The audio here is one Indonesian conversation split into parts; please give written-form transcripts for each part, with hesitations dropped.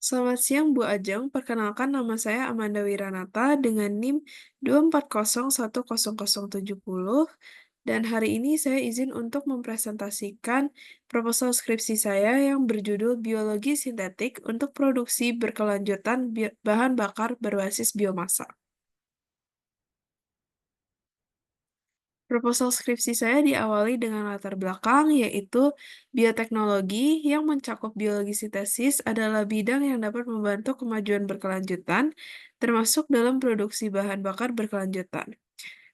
Selamat siang Bu Ajeng, perkenalkan nama saya Amanda Wiranata dengan NIM 2401070 dan hari ini saya izin untuk mempresentasikan proposal skripsi saya yang berjudul Biologi Sintetik untuk Produksi Berkelanjutan Bahan Bakar Berbasis Biomasa. Proposal skripsi saya diawali dengan latar belakang, yaitu bioteknologi yang mencakup biologi sintesis adalah bidang yang dapat membantu kemajuan berkelanjutan, termasuk dalam produksi bahan bakar berkelanjutan.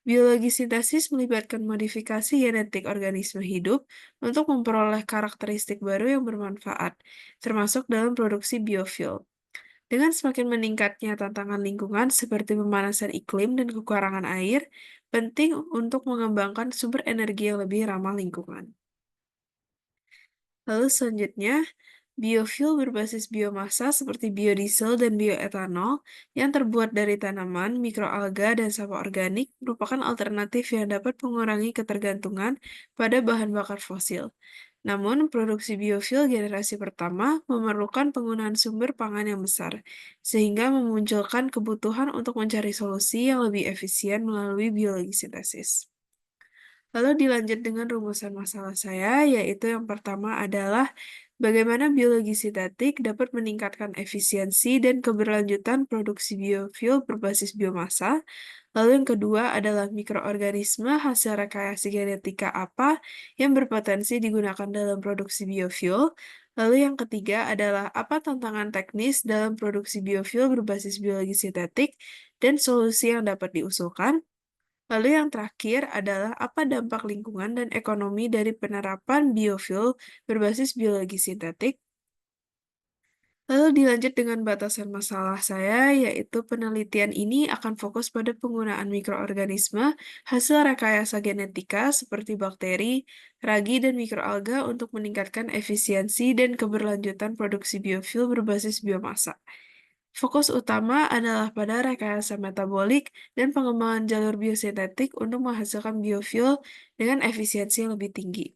Biologi sintesis melibatkan modifikasi genetik organisme hidup untuk memperoleh karakteristik baru yang bermanfaat, termasuk dalam produksi biofuel. Dengan semakin meningkatnya tantangan lingkungan seperti pemanasan iklim dan kekurangan air, penting untuk mengembangkan sumber energi yang lebih ramah lingkungan. Lalu selanjutnya, biofuel berbasis biomasa seperti biodiesel dan bioetanol yang terbuat dari tanaman, mikroalga, dan sampah organik merupakan alternatif yang dapat mengurangi ketergantungan pada bahan bakar fosil. Namun, produksi biofuel generasi pertama memerlukan penggunaan sumber pangan yang besar, sehingga memunculkan kebutuhan untuk mencari solusi yang lebih efisien melalui biologi sintesis. Lalu dilanjut dengan rumusan masalah saya, yaitu yang pertama adalah bagaimana biologi sintetik dapat meningkatkan efisiensi dan keberlanjutan produksi biofuel berbasis biomasa. Lalu yang kedua adalah mikroorganisme hasil rekayasa genetika apa yang berpotensi digunakan dalam produksi biofuel. Lalu yang ketiga adalah apa tantangan teknis dalam produksi biofuel berbasis biologi sintetik dan solusi yang dapat diusulkan. Lalu yang terakhir adalah apa dampak lingkungan dan ekonomi dari penerapan biofuel berbasis biologi sintetik. Lalu dilanjut dengan batasan masalah saya, yaitu penelitian ini akan fokus pada penggunaan mikroorganisme hasil rekayasa genetika seperti bakteri, ragi, dan mikroalga untuk meningkatkan efisiensi dan keberlanjutan produksi biofuel berbasis biomasa. Fokus utama adalah pada rekayasa metabolik dan pengembangan jalur biosintetik untuk menghasilkan biofuel dengan efisiensi yang lebih tinggi.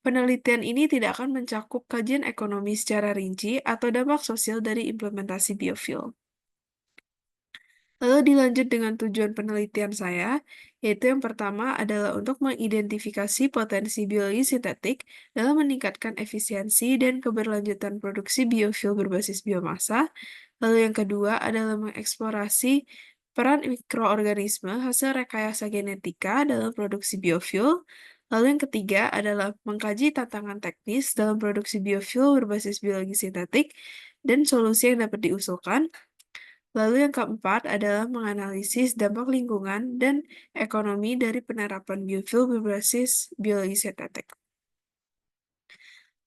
Penelitian ini tidak akan mencakup kajian ekonomi secara rinci atau dampak sosial dari implementasi biofuel. Lalu dilanjut dengan tujuan penelitian saya, yaitu yang pertama adalah untuk mengidentifikasi potensi biologi sintetik dalam meningkatkan efisiensi dan keberlanjutan produksi biofuel berbasis biomasa. Lalu yang kedua adalah mengeksplorasi peran mikroorganisme hasil rekayasa genetika dalam produksi biofuel. Lalu yang ketiga adalah mengkaji tantangan teknis dalam produksi biofuel berbasis biologi sintetik dan solusi yang dapat diusulkan. Lalu yang keempat adalah menganalisis dampak lingkungan dan ekonomi dari penerapan biofuel berbasis biologi sintetik.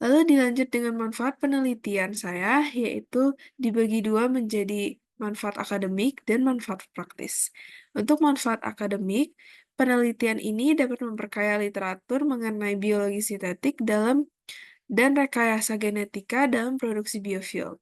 Lalu dilanjut dengan manfaat penelitian saya, yaitu dibagi dua menjadi manfaat akademik dan manfaat praktis. Untuk manfaat akademik, penelitian ini dapat memperkaya literatur mengenai biologi sintetik dalam dan rekayasa genetika dalam produksi biofuel.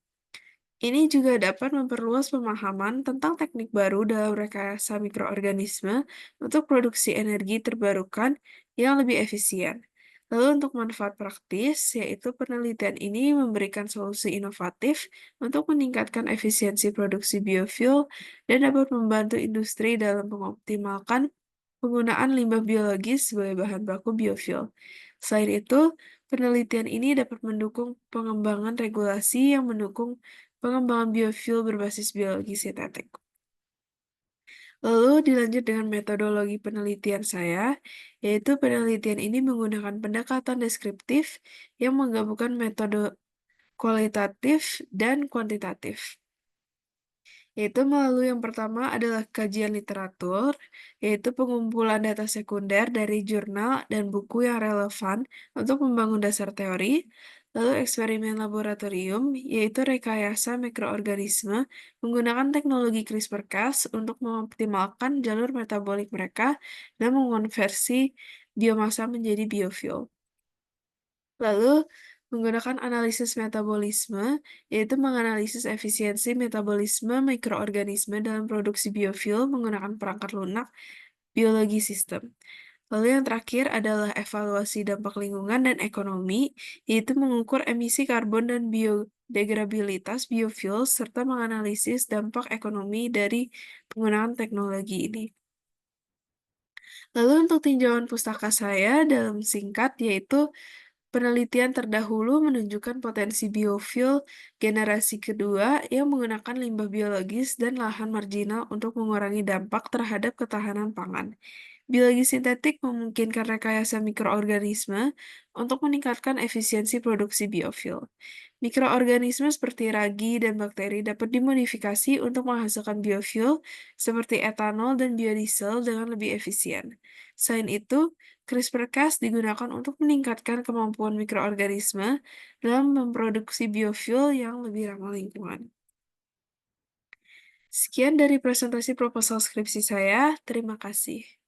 Ini juga dapat memperluas pemahaman tentang teknik baru dalam rekayasa mikroorganisme untuk produksi energi terbarukan yang lebih efisien. Lalu untuk manfaat praktis, yaitu penelitian ini memberikan solusi inovatif untuk meningkatkan efisiensi produksi biofuel dan dapat membantu industri dalam mengoptimalkan penggunaan limbah biologis sebagai bahan baku biofuel. Selain itu, penelitian ini dapat mendukung pengembangan regulasi yang mendukung pengembangan biofuel berbasis biologi sintetik. Lalu dilanjut dengan metodologi penelitian saya, yaitu penelitian ini menggunakan pendekatan deskriptif yang menggabungkan metode kualitatif dan kuantitatif. Yaitu melalui yang pertama adalah kajian literatur, yaitu pengumpulan data sekunder dari jurnal dan buku yang relevan untuk membangun dasar teori, lalu eksperimen laboratorium, yaitu rekayasa mikroorganisme menggunakan teknologi CRISPR-Cas untuk mengoptimalkan jalur metabolik mereka dan mengonversi biomasa menjadi biofuel. Lalu, menggunakan analisis metabolisme, yaitu menganalisis efisiensi metabolisme mikroorganisme dalam produksi biofuel menggunakan perangkat lunak biologi sistem. Lalu yang terakhir adalah evaluasi dampak lingkungan dan ekonomi, yaitu mengukur emisi karbon dan biodegradabilitas biofuel serta menganalisis dampak ekonomi dari penggunaan teknologi ini. Lalu untuk tinjauan pustaka saya dalam singkat yaitu penelitian terdahulu menunjukkan potensi biofuel generasi kedua yang menggunakan limbah biologis dan lahan marginal untuk mengurangi dampak terhadap ketahanan pangan. Biologi sintetik memungkinkan rekayasa mikroorganisme untuk meningkatkan efisiensi produksi biofuel. Mikroorganisme seperti ragi dan bakteri dapat dimodifikasi untuk menghasilkan biofuel seperti etanol dan biodiesel dengan lebih efisien. Selain itu, CRISPR-Cas digunakan untuk meningkatkan kemampuan mikroorganisme dalam memproduksi biofuel yang lebih ramah lingkungan. Sekian dari presentasi proposal skripsi saya. Terima kasih.